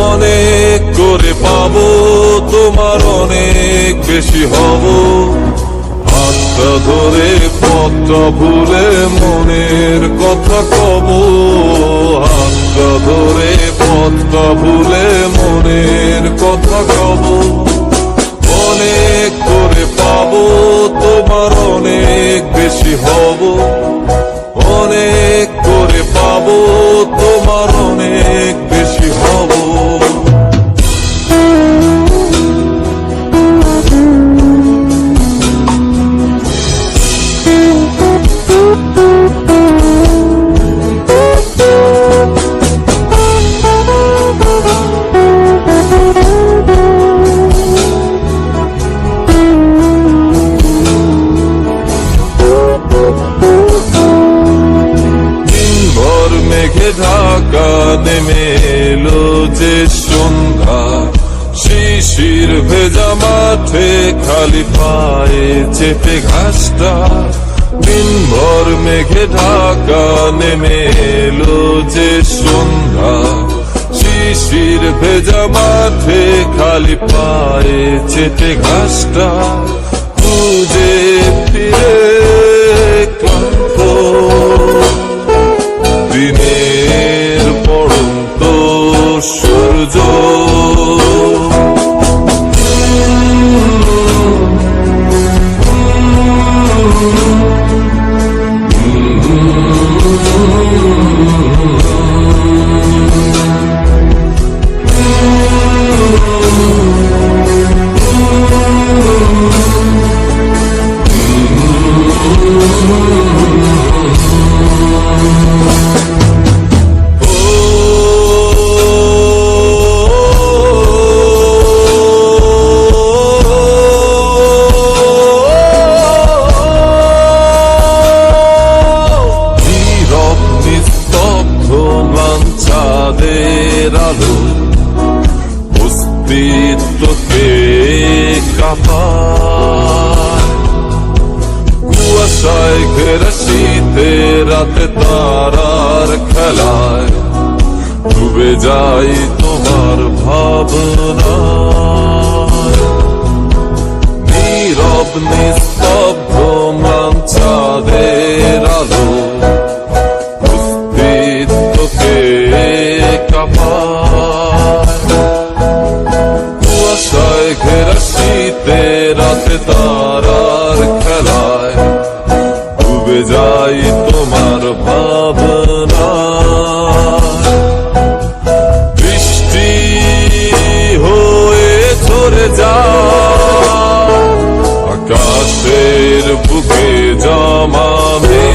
অনেক করে পাবো, তোমার অনেক বেশি হব। হাতটা ধরে পথটা ভুলে মনের কথা কব, হাতটা ধরে পথটা ভুলে মনের কথা কব। অনেক করে পাবো, তোমার অনেক বেশি হব। অনেক করে পাবো, তোমার অনেক বেশি হব। ঢাকা নেমে এলো যে সন্ধ্যা, শিশির ভেজা মাঠে খালি পায়ে চেপে ঘাসটা। দিনভর মেঘে ঢাকা নেমে এলো যে সন্ধ্যা, শিশির ভেজা মাঠে খালি পায়ে চেপে ঘাসটা। খুঁজে ফিরে ক্লান্ত দিনের পড়ন্ত সূর্য, অস্তিত্বকে কাঁপায়। কুয়াশায় ঘেরা শীতে রাতে তারার খেলায় ডুবে যাই তোমার ভাবনায়। নীরব নিস্তব্ধ ম্লান চাঁদের আলো অস্তিত্বকে কাঁপায়। কুয়াশায় ঘেরা শীতে রাতে তারার খেলায় ডুবে যাই তোমার ভাবনায়। বৃষ্টি হয়ে ঝরে যায় আকাশের বুকে জমা মেঘ।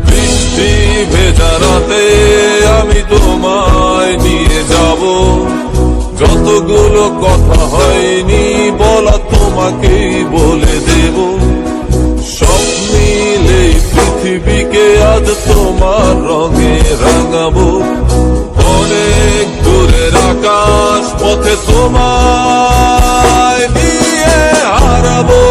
বৃষ্টি ভেজা রাতে আমি তোমায় নিয়ে যাব, যতগুলো কথা হয়নি বলা তোমাকেই বলে দেব। সব মিলে পৃথিবীকে আজ তোমার রঙে রাঙাবো। অনেক দূরের আকাশ পথে তোমায় নিয়ে হারাবো।